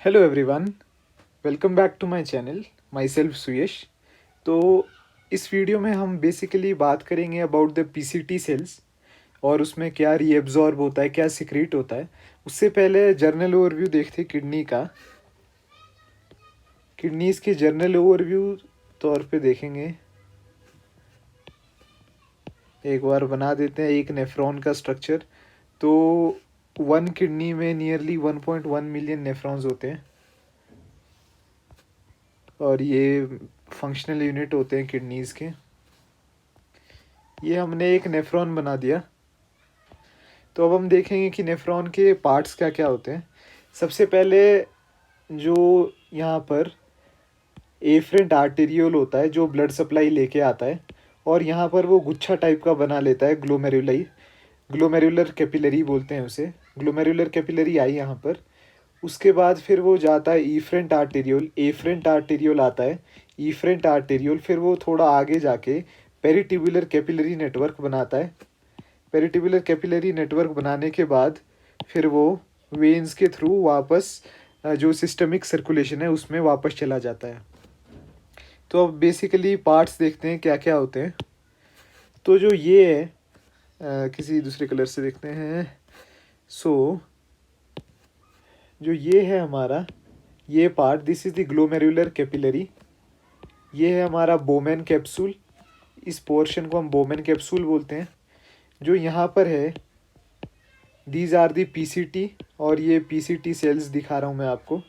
Hello everyone, welcome back to my channel. Myself Suyash. तो इस video में हम बेसिकली बात करेंगे अबाउट द पीसीटी सेल्स और उसमें क्या रीएब्जॉर्ब होता है, क्या सिक्रीट होता है। उससे पहले जर्नल ओवरव्यू देखते किडनी का। किडनीज के जर्नल ओवरव्यू तौर पे देखेंगे। एक बार बना देते हैं एक नेफ्रॉन का स्ट्रक्चर। तो वन किडनी में नियरली 1.1 मिलियन नेफ्रॉन्स होते हैं और ये फंक्शनल यूनिट होते हैं किडनीज के। ये हमने एक नेफ्रॉन बना दिया। तो अब हम देखेंगे कि नेफ्रॉन के पार्ट्स क्या क्या होते हैं। सबसे पहले जो यहाँ पर एफरेंट आर्टेरियोल होता है जो ब्लड सप्लाई लेके आता है, और यहाँ पर वो गुच्छा टाइप का बना लेता है ग्लोमेरुलाई। ग्लोमेरुलर कैपिलरी बोलते हैं उसे। ग्लोमेरुलर कैपिलरी आई यहाँ पर। उसके बाद फिर वो जाता है ईफ्रेंट आर्टेरियोल। एफरेंट आर्टेरियोल आता है। ईफ्रेंट आर्टेरियोल फिर वो थोड़ा आगे जाके पेरिट्यूबुलर कैपिलरी नेटवर्क बनाता है। पेरिट्यूबुलर कैपिलरी नेटवर्क बनाने के बाद फिर वो वेन्स के थ्रू वापस जो सिस्टमिक सर्कुलेशन है उसमें वापस चला जाता है। तो अब बेसिकली पार्ट्स देखते हैं क्या क्या होते हैं। तो जो ये है, किसी दूसरे कलर से देखते हैं। सो जो ये है हमारा, ये part, this is the glomerular capillary. ये है हमारा बोमेन कैप्सूल। इस पोर्शन को हम बोमेन कैप्सूल बोलते हैं। जो यहाँ पर है, दीज आर दी पीसीटी, और ये पीसीटी सेल्स दिखा रहा हूँ मैं आपको।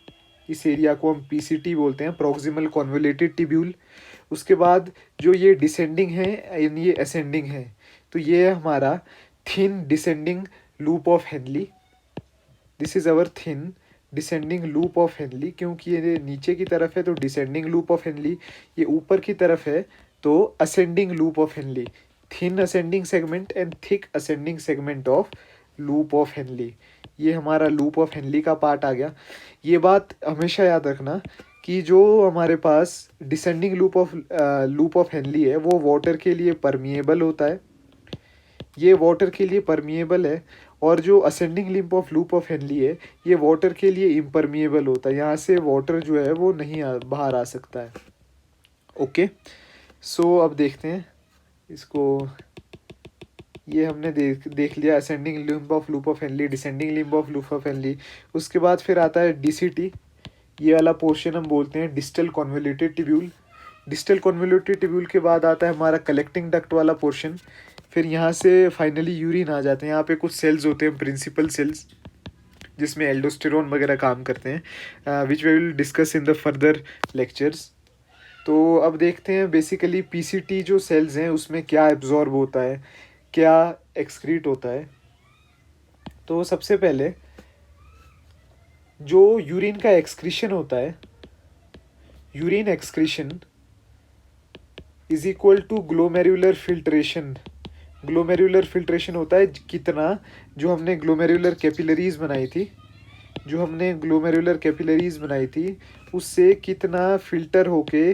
इस एरिया को हम पीसीटी बोलते हैं, प्रॉक्सिमल कॉन्वोलेटेड टिब्यूल। उसके बाद जो ये डिसेंडिंग है एंड ये असेंडिंग है, तो ये है हमारा thin descending loop of Henley. This is our thin descending loop of Henley, क्योंकि ये नीचे की तरफ है तो डिसेंडिंग लूप ऑफ हेनली, ये ऊपर की तरफ है तो ascending loop of Henley. Thin ascending segment and thick ascending segment of loop of Henley. ये हमारा लूप ऑफ हेनली का पार्ट आ गया। ये बात हमेशा याद रखना कि जो हमारे पास डिसेंडिंग लूप ऑफ हेनली है वो वाटर के लिए परमिएबल होता है। ये वाटर के लिए परमिएबल है। और जो ascending limb of loop of Henley है ये वाटर के लिए इम्परमिएबल होता है। यहाँ से वाटर जो है वो नहीं बाहर आ सकता है। ओके, सो अब देखते हैं इसको। ये हमने देख लिया ascending limb of loop of Henley, descending limb of loop of Henley. उसके बाद फिर आता है डीसीटी। ये वाला पोर्शन हम बोलते हैं distal convoluted tubule. Distal convoluted tubule के बाद आता है हमारा कलेक्टिंग डक्ट वाला पोर्शन। फिर यहाँ से फाइनली यूरिन आ जाते हैं। यहाँ पे कुछ सेल्स होते हैं, प्रिंसिपल सेल्स, जिसमें एल्डोस्टेरोन वगैरह काम करते हैं, which we will discuss in the further lectures. तो अब देखते हैं बेसिकली पीसीटी जो सेल्स हैं उसमें क्या एब्जॉर्ब होता है, क्या एक्सक्रीट होता है। तो सबसे पहले जो यूरिन का एक्सक्रीशन होता है, urine excretion is equal to glomerular filtration. Glomerular filtration होता है कितना, जो हमने ग्लोमेरुलर कैपिलरीज बनाई थी, उससे कितना फिल्टर होके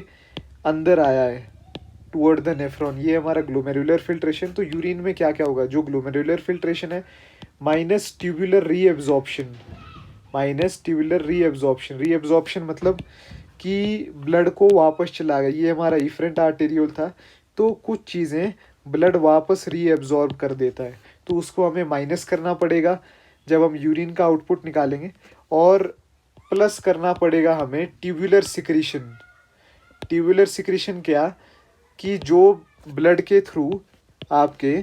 अंदर आया है टुवर्ड द नेफ्रॉन। ये हमारा ग्लोमेरुलर फिल्ट्रेशन। तो यूरिन में क्या क्या होगा, जो ग्लोमेरुलर फिल्ट्रेशन है माइनस ट्यूबुलर रीएब्जॉर्प्शन। रीएब्जॉर्प्शन मतलब कि ब्लड को वापस चला गया। ये हमारा इफरेंट आर्टेरियोल था, तो कुछ चीज़ें ब्लड वापस रीएब्जॉर्ब कर देता है, तो उसको हमें माइनस करना पड़ेगा जब हम यूरिन का आउटपुट निकालेंगे। और प्लस करना पड़ेगा हमें ट्यूबुलर सिक्रीशन। ट्यूबुलर सिक्रीशन क्या, कि जो ब्लड के थ्रू आपके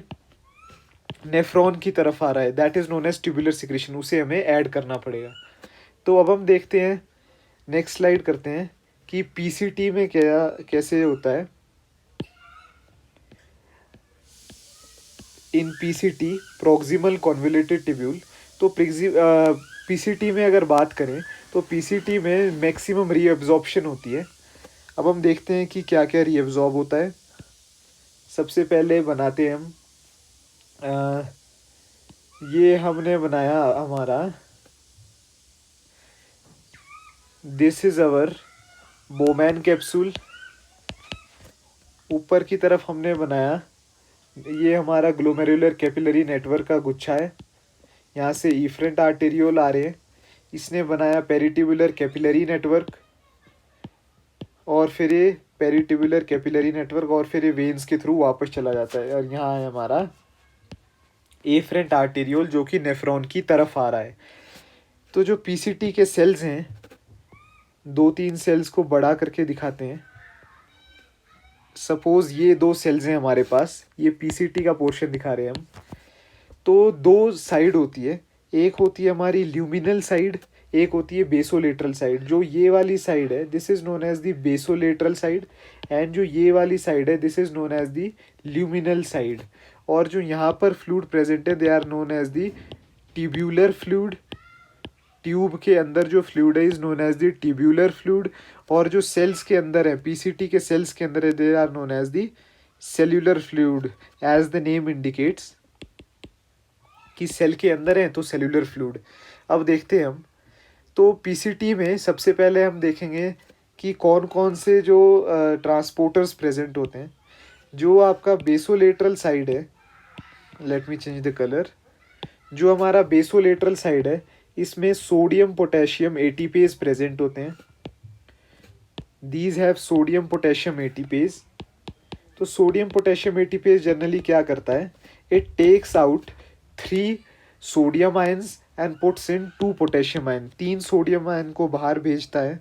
नेफ्रॉन की तरफ आ रहा है, that is known as tubular secretion, उसे हमें ऐड करना पड़ेगा। तो अब हम देखते हैं, नेक्स्ट स्लाइड करते हैं कि पीसीटी में क्या कैसे होता है। इन पीसीटी प्रॉक्सिमल कॉन्वोल्यूटेड टिब्यूल। तो पीसीटी में अगर बात करें तो पीसीटी में मैक्सिमम रीअब्जॉर्प्शन होती है। अब हम देखते हैं कि क्या क्या रीअब्जॉर्ब होता है। सबसे पहले बनाते हैं हम, ये हमने बनाया हमारा, this is our Bowman capsule. ऊपर की तरफ हमने बनाया, ये हमारा ग्लोमेरुलर कैपिलरी नेटवर्क का गुच्छा है। यहाँ से इफरेंट आर्टेरियोल आ रहे हैं, इसने बनाया पेरिट्यूबुलर कैपिलरी नेटवर्क, और फिर ये पेरिट्यूबुलर कैपिलरी नेटवर्क और फिर ये वेन्स के थ्रू वापस चला जाता है। और यहाँ है हमारा एफरेंट आर्टेरियोल जो कि नेफ्रॉन की तरफ आ रहा है। तो जो पीसीटी के सेल्स हैं, 2-3 सेल्स को बढ़ा करके दिखाते हैं। सपोज ये 2 सेल्स हैं हमारे पास, ये पीसीटी का पोर्शन दिखा रहे हैं हम। तो 2 साइड होती है, एक होती है हमारी ल्यूमिनल साइड, एक होती है बेसोलेटरल साइड। जो ये वाली साइड है this is known as the basolateral side, and जो ये वाली साइड है this is known as the luminal side. और जो यहाँ पर फ्लूइड प्रेजेंट है they are known as the tubular fluid. Tube के अंदर जो फ्लूइड है is known as the tubular fluid, और जो सेल्स के अंदर है पीसीटी के सेल्स के अंदर है they are known as the cellular fluid. As the name indicates कि सेल के अंदर है तो सेल्यूलर फ्लूइड। अब देखते हैं हम, तो पीसीटी में सबसे पहले हम देखेंगे कि कौन कौन से जो ट्रांसपोर्टर्स प्रेजेंट होते हैं। जो आपका बेसोलेटरल साइड है, let me change the colour. जो हमारा बेसोलेटरल साइड है इसमें सोडियम पोटेशियम एटीपेज प्रेजेंट होते हैं। These have sodium potassium ATPase. तो सोडियम पोटेशियम एटीपेज जनरली क्या करता है, it takes out 3 sodium ions and puts in 2 potassium ion. 3 sodium ion को बाहर भेजता है,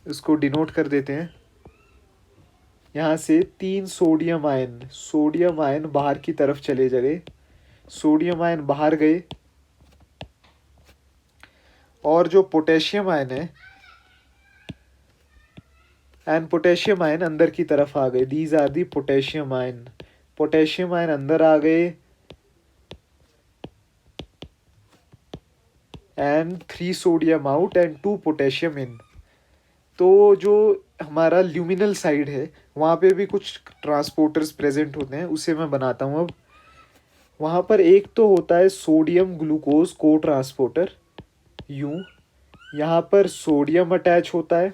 इसको डिनोट कर देते हैं यहाँ से। 3 सोडियम आयन बाहर की तरफ चले गए, सोडियम आयन बाहर गए, और जो पोटेशियम आयन है एंड पोटेशियम आयन अंदर की तरफ आ गए। These are the potassium ion. Potassium ion अंदर आ गए and 3 sodium out and 2 potassium in. तो जो हमारा ल्यूमिनल साइड है वहाँ पे भी कुछ ट्रांसपोर्टर्स प्रेजेंट होते हैं, उसे मैं बनाता हूँ अब। वहाँ पर एक तो होता है सोडियम ग्लूकोज को ट्रांसपोर्टर, यूँ यहाँ पर सोडियम अटैच होता है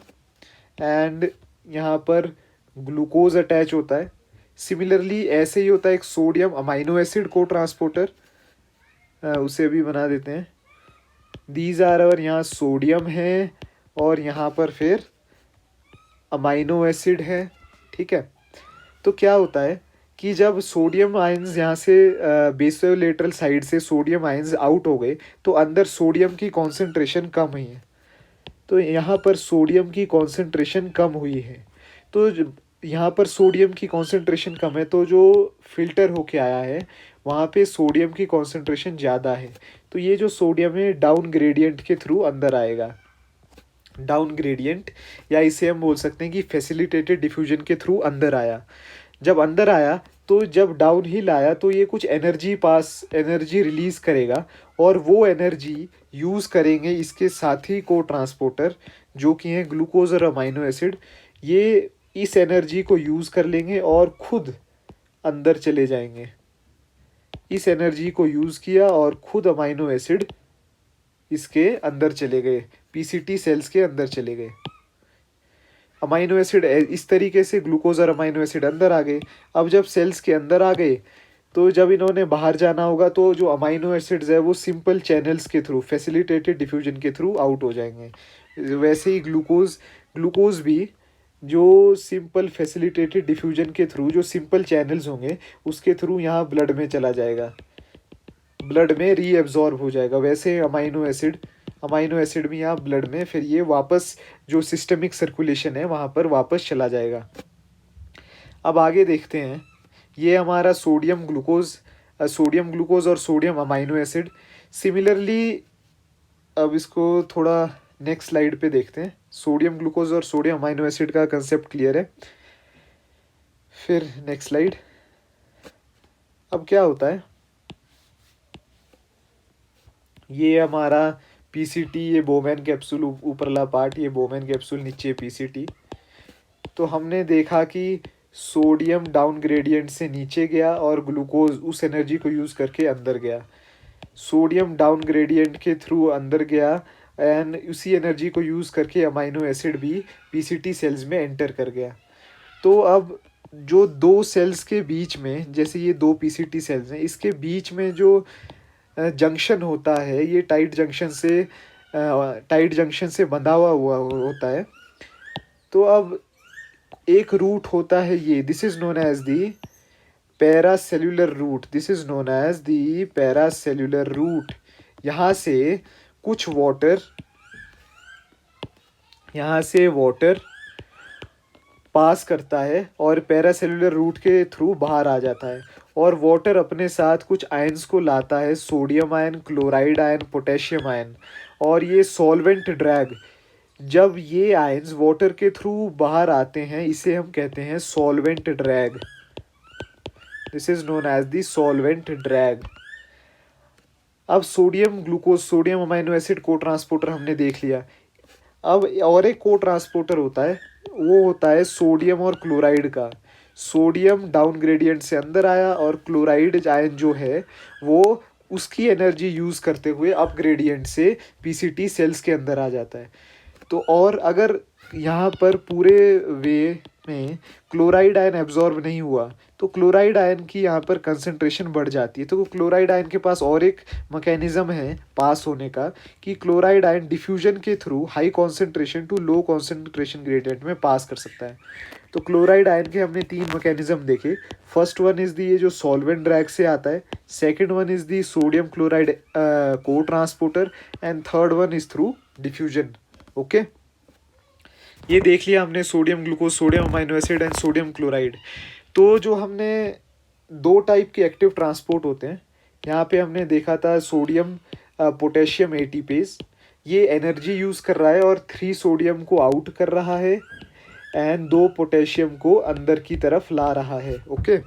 एंड यहाँ पर ग्लूकोज अटैच होता है। सिमिलरली ऐसे ही होता है एक सोडियम अमाइनो एसिड को ट्रांसपोर्टर, उसे भी बना देते हैं। दीज आर अवर, यहाँ सोडियम है और यहाँ पर फिर अमाइनो एसिड है, ठीक है। तो क्या होता है कि जब सोडियम आयंस यहाँ से बेसोलेटरल साइड से सोडियम आयंस आउट हो गए तो अंदर सोडियम की कॉन्सेंट्रेशन कम हुई है। तो यहाँ पर सोडियम की कॉन्सेंट्रेशन कम हुई है, तो यहाँ पर सोडियम की कॉन्सेंट्रेशन कम है, तो जो फिल्टर होके आया है वहाँ पे सोडियम की कॉन्सेंट्रेशन ज़्यादा है। तो ये जो सोडियम है डाउन ग्रेडियंट के थ्रू अंदर आएगा, डाउन ग्रेडियंट, या इसे हम बोल सकते हैं कि फैसिलिटेटेड डिफ्यूजन के थ्रू अंदर आया। जब अंदर आया तो जब डाउन हिल आया तो ये कुछ एनर्जी रिलीज़ करेगा, और वो एनर्जी यूज़ करेंगे इसके साथी को ट्रांसपोर्टर जो कि हैं ग्लूकोज और अमाइनो एसिड। ये इस एनर्जी को यूज़ कर लेंगे और खुद अंदर चले जाएंगे। इस एनर्जी को यूज़ किया और खुद अमाइनो एसिड इसके अंदर चले गए, पीसीटी सेल्स के अंदर चले गए। अमाइनो एसिड इस तरीके से ग्लूकोज और अमाइनो एसिड अंदर आ गए। अब जब सेल्स के अंदर आ गए तो जब इन्होंने बाहर जाना होगा तो जो अमाइनो एसिड्स है वो सिंपल चैनल्स के थ्रू, फैसिलिटेटेड डिफ्यूजन के थ्रू आउट हो जाएंगे। वैसे ही ग्लूकोज भी जो सिंपल फैसिलिटेटेड डिफ्यूजन के थ्रू जो सिंपल चैनल्स होंगे उसके थ्रू यहाँ ब्लड में चला जाएगा, ब्लड में रीएब्जॉर्ब हो जाएगा। वैसे अमाइनो एसिड भी यहाँ ब्लड में फिर ये वापस जो सिस्टमिक सर्कुलेशन है वहाँ पर वापस चला जाएगा। अब आगे देखते हैं, ये हमारा सोडियम ग्लूकोज और सोडियम अमाइनो एसिड। सिमिलरली अब इसको थोड़ा नेक्स्ट स्लाइड पे देखते हैं। सोडियम ग्लूकोज और सोडियम अमाइनो एसिड का कंसेप्ट क्लियर है। फिर नेक्स्ट स्लाइड। अब क्या होता है, ये हमारा पीसीटी, ये बोमेन कैप्सूल ऊपरला पार्ट, ये बोमेन कैप्सूल, नीचे पीसीटी। तो हमने देखा कि सोडियम डाउन ग्रेडियंट से नीचे गया और ग्लूकोज उस एनर्जी को यूज़ करके अंदर गया। सोडियम डाउन ग्रेडियंट के थ्रू अंदर गया एंड उसी एनर्जी को यूज़ करके अमाइनो एसिड भी पीसीटी सेल्स में एंटर कर गया। तो अब जो 2 सेल्स के बीच में, जैसे ये 2 पीसीटी सेल्स हैं, इसके बीच में जो जंक्शन होता है, ये टाइट जंक्शन से टाइट जंक्शन से बंधा हुआ होता है। तो अब एक रूट होता है ये, this is known as the paracellular route, this is known as the paracellular route. यहाँ से कुछ वाटर, यहाँ से वाटर पास करता है और पैरासेल्युलर रूट के थ्रू बाहर आ जाता है, और वाटर अपने साथ कुछ आयंस को लाता है, sodium ion, chloride ion, potassium ion, और ये सॉल्वेंट ड्रैग, जब ये आयंस वाटर के थ्रू बाहर आते हैं इसे हम कहते हैं solvent drag, this is known as the solvent drag. अब sodium glucose, sodium amino acid cotransporter हमने देख लिया। अब और एक को ट्रांसपोर्टर होता है, वो होता है सोडियम और क्लोराइड का। सोडियम डाउन ग्रेडियंट से अंदर आया और क्लोराइड आयन जो है वो उसकी एनर्जी यूज़ करते हुए अप ग्रेडियंट से पीसीटी सेल्स के अंदर आ जाता है। तो और अगर यहाँ पर पूरे वे में क्लोराइड आयन एब्जॉर्ब नहीं हुआ तो क्लोराइड आयन की यहाँ पर कंसंट्रेशन बढ़ जाती है। तो क्लोराइड आयन के पास और एक मैकेनिज्म है पास होने का कि क्लोराइड आयन डिफ्यूजन के through high concentration to low concentration gradient में पास कर सकता है। तो क्लोराइड आयन के हमने 3 मैकेनिज्म देखे। फर्स्ट वन इज़ दी ये जो सॉल्वेंट ड्रैग से आता है, second one is the sodium chloride cotransporter, and third one is through diffusion. Okay, ये देख लिया हमने sodium glucose, sodium amino acid and sodium chloride. तो जो हमने 2 टाइप के एक्टिव ट्रांसपोर्ट होते हैं, यहाँ पे हमने देखा था सोडियम पोटेशियम एटीपेज, ये एनर्जी यूज़ कर रहा है और 3 सोडियम को आउट कर रहा है एंड 2 पोटेशियम को अंदर की तरफ ला रहा है। ओके,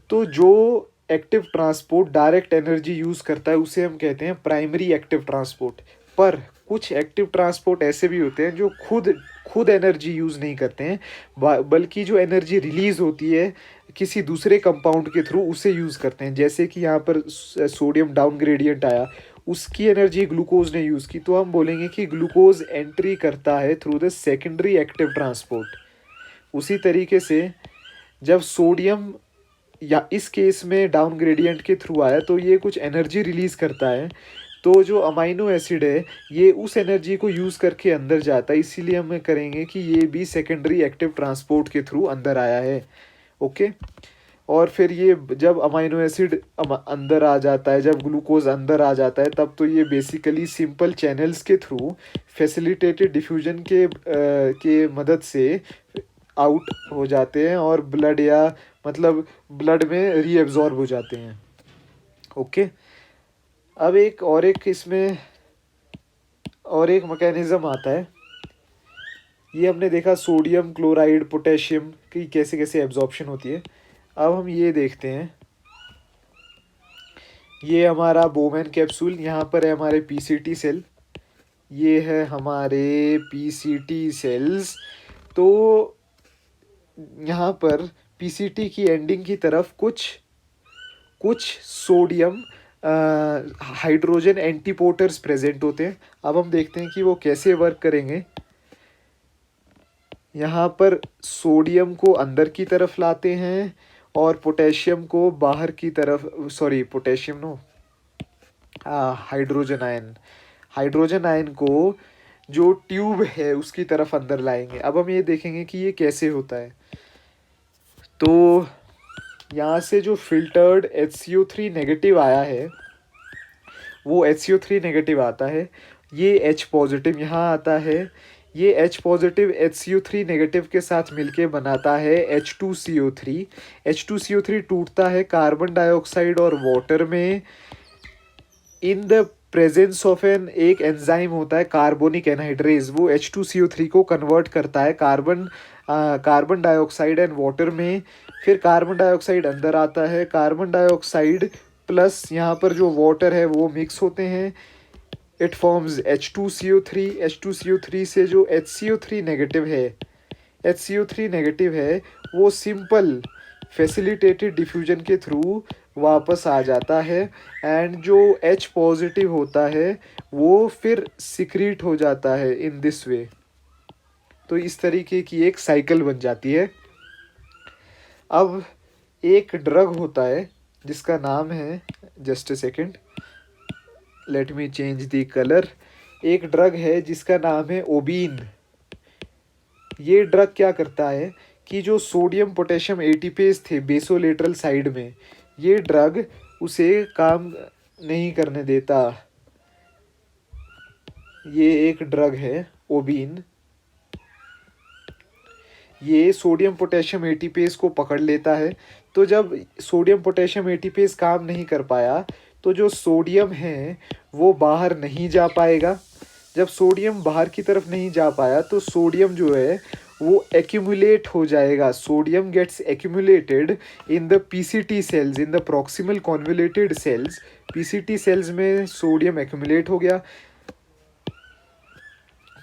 तो जो active transport direct energy use करता है उसे हम कहते हैं प्राइमरी एक्टिव ट्रांसपोर्ट। पर कुछ एक्टिव ट्रांसपोर्ट ऐसे भी होते हैं जो खुद एनर्जी यूज़ नहीं करते हैं, बल्कि जो एनर्जी रिलीज़ होती है किसी दूसरे कंपाउंड के थ्रू उसे यूज़ करते हैं। जैसे कि यहाँ पर सोडियम डाउन ग्रेडियंट आया, उसकी एनर्जी ग्लूकोज ने यूज़ की, तो हम बोलेंगे कि ग्लूकोज एंट्री करता है through the secondary active transport. उसी तरीके से जब सोडियम या इस केस में डाउन ग्रेडियंट के थ्रू आया तो ये कुछ एनर्जी रिलीज़ करता है, तो जो अमाइनो एसिड है ये उस एनर्जी को यूज़ करके अंदर जाता है, इसीलिए हम करेंगे कि ये भी सेकेंडरी एक्टिव ट्रांसपोर्ट के थ्रू अंदर आया है। ओके, और फिर ये जब अमाइनो एसिड अंदर आ जाता है, जब ग्लूकोज अंदर आ जाता है, तब तो ये बेसिकली सिंपल चैनल्स के थ्रू फैसिलिटेटेड डिफ्यूजन के मदद से आउट हो जाते हैं और ब्लड या मतलब ब्लड में रीएब्जॉर्ब हो जाते हैं। ओके, अब एक इसमें और एक मैकेनिज्म आता है, ये हमने देखा सोडियम क्लोराइड पोटेशियम की कैसे कैसे एब्जॉर्प्शन होती है। अब हम ये देखते हैं, ये हमारा बोमेन कैप्सूल, यहाँ पर है हमारे पीसीटी सेल, ये है हमारे पीसीटी सेल्स। तो यहाँ पर पीसीटी की एंडिंग की तरफ कुछ सोडियम हाइड्रोजन एंटीपोटर्स प्रेजेंट होते हैं। अब हम देखते हैं कि वो कैसे वर्क करेंगे। यहाँ पर सोडियम को अंदर की तरफ लाते हैं और पोटेशियम को बाहर की तरफ, sorry potassium no hydrogen ion को जो ट्यूब है उसकी तरफ अंदर लाएंगे। अब हम ये देखेंगे कि ये कैसे होता है। तो यहाँ से जो फिल्टर्ड HCO3 नेगेटिव आया है वो HCO3 नेगेटिव आता है, ये H पॉजिटिव यहाँ आता है, ये H पॉजिटिव HCO3 नेगेटिव के साथ मिलके बनाता है H2CO3। H2CO3 टूटता है कार्बन डाइऑक्साइड और वाटर में इन द प्रेजेंस ऑफ एक एंजाइम होता है कार्बोनिक एनहाइड्रेज, वो H2CO3 को कन्वर्ट करता है कार्बन डाइऑक्साइड एंड वाटर में। फिर कार्बन डाइऑक्साइड अंदर आता है, कार्बन डाइऑक्साइड प्लस यहाँ पर जो वाटर है वो मिक्स होते हैं, इट फॉर्म्स H2CO3। H2CO3 से जो HCO3 नेगेटिव है वो सिंपल फैसिलिटेटेड डिफ्यूजन के थ्रू वापस आ जाता है, एंड जो H पॉजिटिव होता है वो फिर सिक्रीट हो जाता है इन दिस वे। तो इस तरीके की एक साइकिल बन जाती है। अब एक ड्रग होता है जिसका नाम है, just a second, let me change the colour, एक ड्रग है जिसका नाम है ओबीन। ये ड्रग क्या करता है कि जो सोडियम पोटेशियम एटीपेज थे बेसोलेटरल साइड में, ये ड्रग उसे काम नहीं करने देता। ये एक ड्रग है ओबीन, ये सोडियम पोटेशियम एटीपेज को पकड़ लेता है। तो जब सोडियम पोटेशियम एटीपेज काम नहीं कर पाया तो जो सोडियम है वो बाहर नहीं जा पाएगा। जब सोडियम बाहर की तरफ नहीं जा पाया तो सोडियम जो है वो एक्यूमुलेट हो जाएगा। Sodium gets accumulated in the PCT cells, in the proximal convoluted cells. PCT cells में सोडियम एक्यूमुलेट हो गया।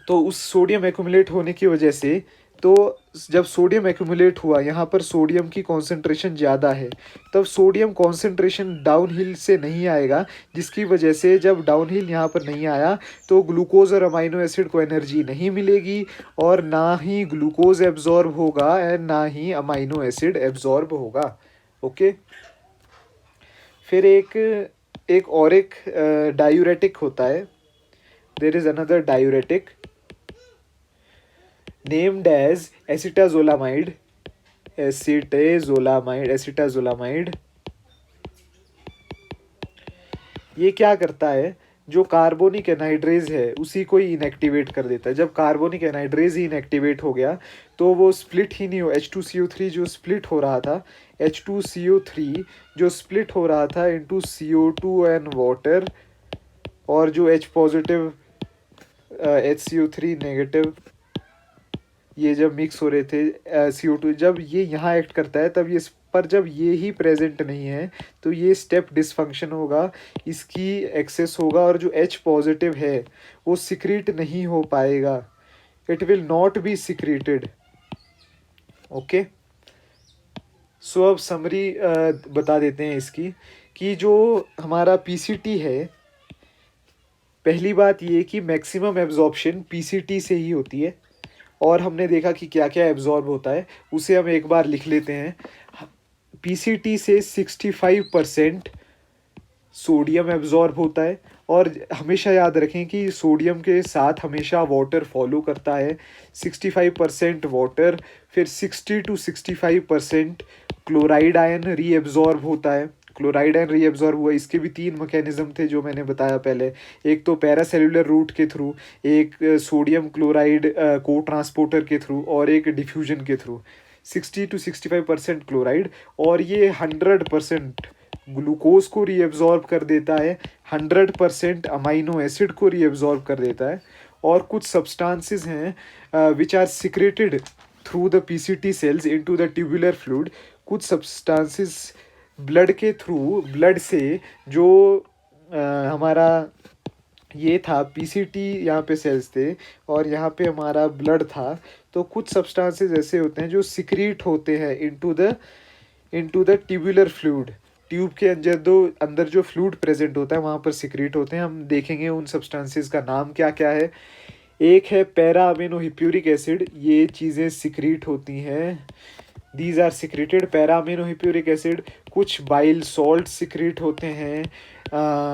तो उस सोडियम एक्यूमुलेट होने की वजह से, तो जब सोडियम एक्यूमुलेट हुआ, यहाँ पर सोडियम की कॉन्सेंट्रेशन ज़्यादा है, तब सोडियम कॉन्सेंट्रेशन डाउन हिल से नहीं आएगा, जिसकी वजह से जब डाउन हिल यहाँ पर नहीं आया तो ग्लूकोज और अमाइनो एसिड को एनर्जी नहीं मिलेगी और ना ही ग्लूकोज एब्जॉर्ब होगा एंड ना ही अमाइनो एसिड एब्जॉर्ब होगा। ओके। फिर एक डायूरेटिक होता है। There is another diuretic named as acetazolamide। ये क्या करता है, जो कार्बोनिक एनहाइड्रेज है उसी को ही इनएक्टिवेट कर देता है। जब कार्बोनिक एनहाइड्रेज ही इनएक्टिवेट हो गया तो वो स्प्लिट ही नहीं हो, H2CO3 जो स्प्लिट हो रहा था, H2CO3 जो स्प्लिट हो रहा था इंटू CO2 एंड वाटर, और जो H पॉजिटिव HCO3 नेगेटिव ये जब मिक्स हो रहे थे CO2, जब ये यहाँ एक्ट करता है तब ये, पर जब ये ही प्रेजेंट नहीं है तो ये स्टेप डिसफंक्शन होगा, इसकी एक्सेस होगा और जो H पॉजिटिव है वो सिक्रीट नहीं हो पाएगा। It will not be secreted. Okay. So अब समरी बता देते हैं इसकी, कि जो हमारा पीसीटी है, पहली बात ये कि मैक्सिमम एब्जॉर्प्शन पीसीटी से ही होती है, और हमने देखा कि क्या क्या एब्जॉर्ब होता है, उसे हम एक बार लिख लेते हैं। पीसीटी से 65% सोडियम एब्जॉर्ब होता है, और हमेशा याद रखें कि सोडियम के साथ हमेशा वाटर फॉलो करता है। 65% वाटर, फिर 60 to 65% क्लोराइड आयन रीएब्जॉर्ब होता है। क्लोराइड आयन रीएब्जॉर्ब हुआ, इसके भी 3 मैकेनिज्म थे जो मैंने बताया पहले। एक तो पैरासेल्युलर रूट के थ्रू, एक सोडियम क्लोराइड को ट्रांसपोर्टर के थ्रू, और एक डिफ्यूजन के थ्रू। 60 to 65% क्लोराइड, और ये 100% ग्लूकोज को रीएब्जॉर्ब कर देता है, 100% अमाइनो एसिड को रीएब्जॉर्ब कर देता है। और कुछ सब्सटेंसेस हैं which are secreted through the PCT cells into the tubular fluid. कुछ सब्सटेंसेस ब्लड के थ्रू, ब्लड से जो हमारा ये था पीसीटी, यहाँ पे सेल्स थे और यहाँ पे हमारा ब्लड था, तो कुछ सब्सटेंसेस ऐसे होते हैं जो सिक्रीट होते हैं into the tubular fluid. Tube के अंदर जो फ्लूइड प्रेजेंट होता है वहाँ पर सिक्रीट होते हैं। हम देखेंगे उन सब्सटेंसेस का नाम क्या क्या है। एक है पैरा अमीनो हिप्यूरिक एसिड, ये चीज़ें सिक्रीट होती हैं, these are secreted, para amino hippuric acid. कुछ बाइल सॉल्ट सिक्रीट होते हैं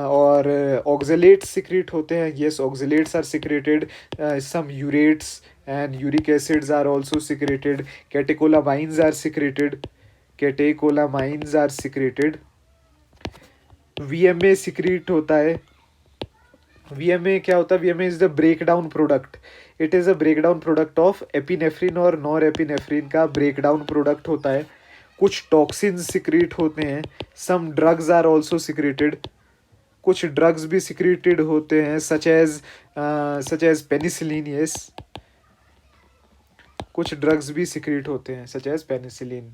और ऑक्सलेट्स सिक्रीट होते हैं, yes oxalates are secreted, some urates and uric acids are also secreted. Catecholamines are secreted. VMA secrete होता है। VMA क्या होता है? VMA is the breakdown product. It is a breakdown product of epinephrine और norepinephrine का breakdown product होता है। कुछ toxins secrete होते हैं। Some drugs are also secreted. कुछ drugs भी secreted होते हैं such as penicillin, yes. कुछ ड्रग्स भी सिक्रीट होते हैं सच एज पेनिसिलिन।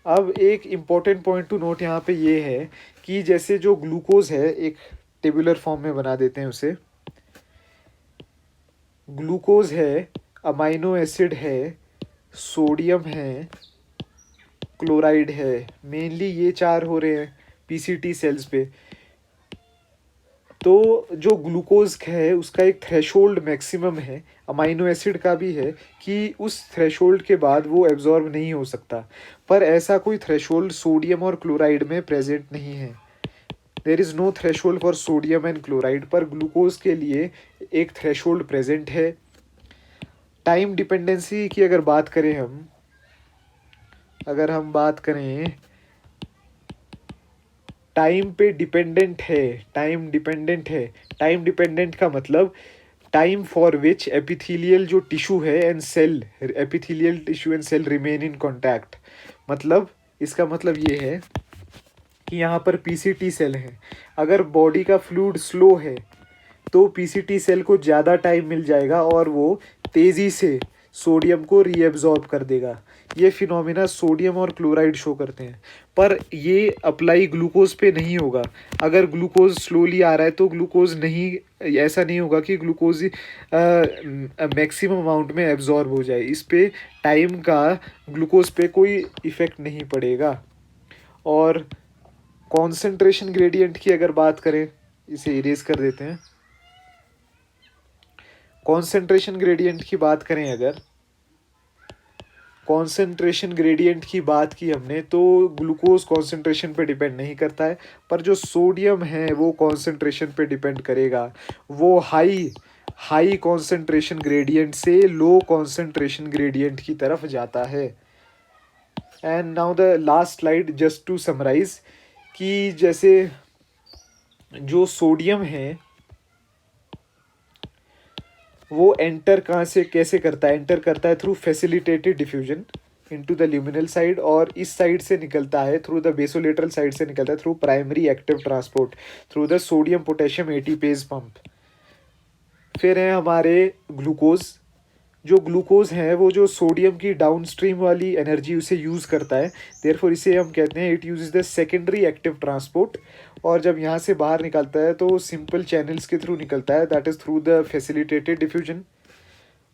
अब एक इम्पॉर्टेंट पॉइंट टू नोट यहाँ पे ये है कि जैसे जो ग्लूकोज है, एक टेबुलर फॉर्म में बना देते हैं उसे। ग्लूकोज है, अमाइनो एसिड है, सोडियम है, क्लोराइड है, मेनली ये 4 हो रहे हैं पीसीटी सेल्स पे। तो जो ग्लूकोज है उसका एक थ्रेशोल्ड मैक्सिमम है, अमाइनो एसिड का भी है, कि उस थ्रेशोल्ड के बाद वो एब्जॉर्ब नहीं हो सकता, पर ऐसा कोई थ्रेशोल्ड सोडियम और क्लोराइड में प्रेजेंट नहीं है। There is no threshold for sodium and chloride, पर ग्लूकोज के लिए एक थ्रेशोल्ड प्रेजेंट है। टाइम डिपेंडेंसी की अगर बात करें हम, अगर हम बात करें टाइम पे डिपेंडेंट है, टाइम डिपेंडेंट है, टाइम डिपेंडेंट का मतलब टाइम फॉर विच एपिथेलियल जो टिश्यू है and cell, epithelial tissue and cell remain in contact. मतलब इसका मतलब ये है कि यहाँ पर पीसीटी सेल है, अगर बॉडी का फ्लूइड स्लो है तो पीसीटी सेल को ज़्यादा टाइम मिल जाएगा और वो तेज़ी से सोडियम को रीएब्जॉर्ब कर देगा। ये फिनोमिना सोडियम और क्लोराइड शो करते हैं, पर ये अप्लाई ग्लूकोज पे नहीं होगा। अगर ग्लूकोज स्लोली आ रहा है तो ग्लूकोज नहीं, ऐसा नहीं होगा कि ग्लूकोज मैक्सिमम अमाउंट में एब्जॉर्ब हो जाए। इस पे टाइम का ग्लूकोज पे कोई इफ़ेक्ट नहीं पड़ेगा। और कॉन्सेंट्रेशन ग्रेडियंट की अगर बात करें, इसे इरेज कर देते हैं। कॉन्सेंट्रेशन ग्रेडियंट की बात करें, अगर कॉन्सेंट्रेशन ग्रेडियंट की बात की हमने, तो ग्लूकोज कॉन्सेंट्रेशन पे डिपेंड नहीं करता है, पर जो सोडियम है वो कॉन्सेंट्रेशन पे डिपेंड करेगा। वो हाई कॉन्सेंट्रेशन ग्रेडियंट से लो कॉन्सेंट्रेशन ग्रेडियंट की तरफ जाता है। And now the last slide just to summarise, कि जैसे जो सोडियम है वो एंटर कहाँ से कैसे करता है, एंटर करता है through facilitated diffusion into the luminal side, और इस साइड से निकलता है थ्रू द बेसोलेटरल साइड से निकलता है through primary active transport through the sodium potassium ATPase pump. फिर है हमारे ग्लूकोज। जो ग्लूकोज है वो जो सोडियम की डाउनस्ट्रीम वाली एनर्जी उसे यूज़ करता है, देयरफॉर इसे हम कहते हैं it use the secondary active transport. और जब यहाँ से बाहर निकलता है तो सिंपल चैनल्स के थ्रू निकलता है, that is through the facilitated diffusion.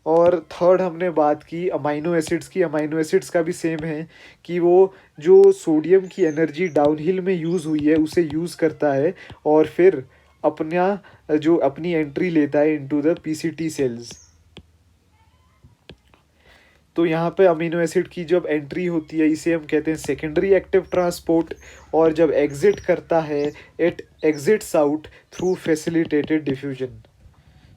और थर्ड हमने बात की अमाइनो एसिड्स की। अमाइनो एसिड्स का भी सेम है कि वो जो सोडियम की एनर्जी डाउनहिल में यूज़ हुई है उसे यूज़ करता है और फिर अपनी एंट्री लेता है इनटू द पीसीटी सेल्स। तो यहाँ पे अमीनो एसिड की जब एंट्री होती है इसे हम कहते हैं सेकेंडरी एक्टिव ट्रांसपोर्ट, और जब एग्जिट करता है it exits out through facilitated diffusion.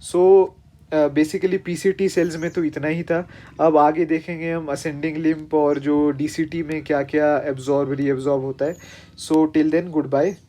So basically PCT cells में तो इतना ही था। अब आगे देखेंगे हम असेंडिंग लिम्फ और जो डीसीटी में क्या क्या एब्जॉर्ब रीएब्जॉर्ब होता है। So till then good bye.